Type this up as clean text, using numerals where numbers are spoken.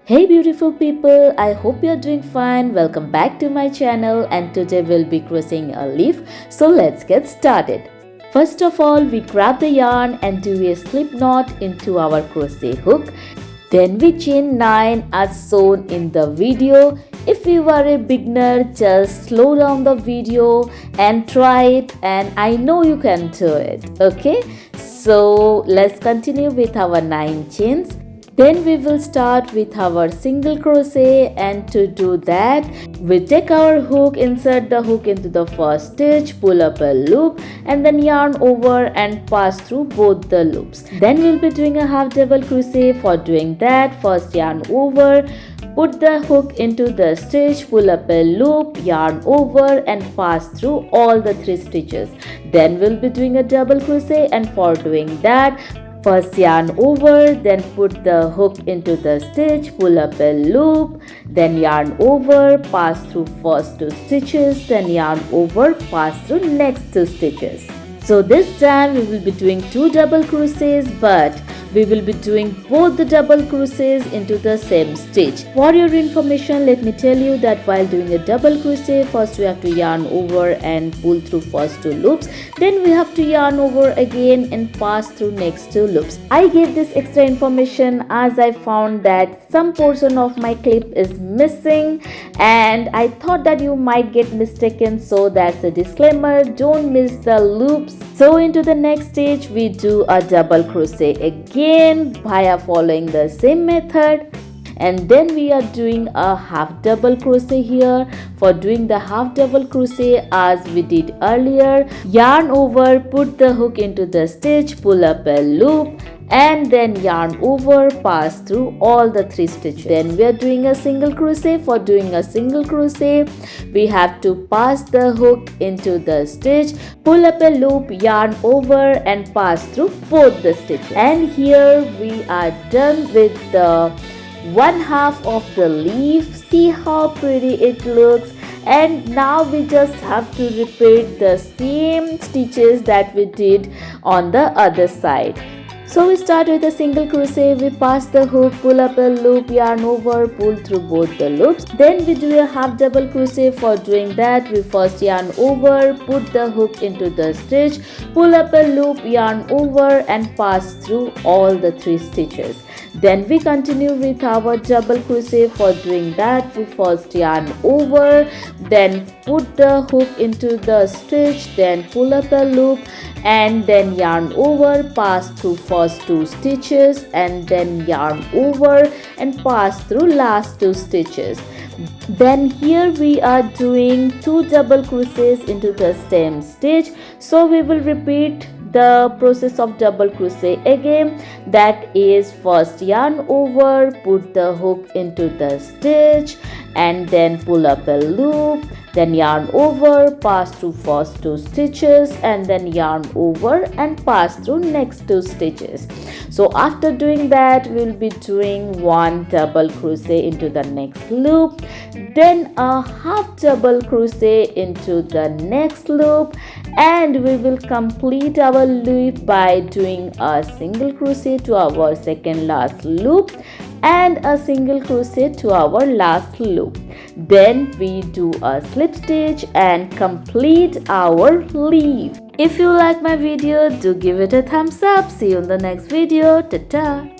Hey beautiful people, I hope you're doing fine. Welcome back to my channel, and today we'll be crocheting a leaf. So let's get started. First of all, we grab the yarn and do a slip knot into our crochet hook. Then we chain 9 as shown in the video. If you are a beginner, just slow down the video and try it, and I know you can do it. Okay, so let's continue with our 9 chains. Then we will start with our single crochet, and to do that we take our hook, insert the hook into the first stitch, pull up a loop and then yarn over and pass through both the loops. Then we'll be doing a half double crochet. For doing that, first yarn over, put the hook into the stitch, pull up a loop, yarn over and pass through all the 3 stitches. Then we'll be doing a double crochet, and for doing that, first yarn over, then put the hook into the stitch, pull up a loop, then yarn over, pass through first 2 stitches, then yarn over, pass through next 2 stitches. So this time we will be doing 2 double crochets, but we will be doing both the double crochets into the same stitch. For your information, let me tell you that while doing a double crochet, first we have to yarn over and pull through first 2 loops, then we have to yarn over again and pass through next 2 loops. I gave this extra information as I found that some portion of my clip is missing and I thought that you might get mistaken, so that's a disclaimer. Don't miss the loops. So into the next stage we do a double crochet again via following the same method, and then we are doing a half double crochet here. For doing the half double crochet as we did earlier, yarn over, put the hook into the stitch, pull up a loop and then yarn over, pass through all the 3 stitches. Then we are doing a single crochet. For doing a single crochet, we have to pass the hook into the stitch, pull up a loop, yarn over and pass through both the stitches. And here we are done with the one half of the leaf. See how pretty it looks. And now we just have to repeat the same stitches that we did on the other side. So we start with a single crochet, we pass the hook, pull up a loop, yarn over, pull through both the loops. Then we do a half double crochet. For doing that, we first yarn over, put the hook into the stitch, pull up a loop, yarn over and pass through all the 3 stitches. Then we continue with our double crochet. For doing that, we first yarn over, then put the hook into the stitch, then pull up a loop and then yarn over, pass through first 2 stitches and then yarn over and pass through last 2 stitches. Then here we are doing 2 double crochets into the same stitch, so we will repeat the process of double crochet again. That is, first yarn over, put the hook into the stitch and then pull up a loop, then yarn over, pass through first 2 stitches and then yarn over and pass through next 2 stitches. So after doing that, we'll be doing 1 double crochet into the next loop, then a half double crochet into the next loop, and we will complete our loop by doing a single crochet to our second last loop and a single crochet to our last loop. Then we do a slip stitch and complete our leaf. If you like my video, do give it a thumbs up. See you in the next video. Ta-ta.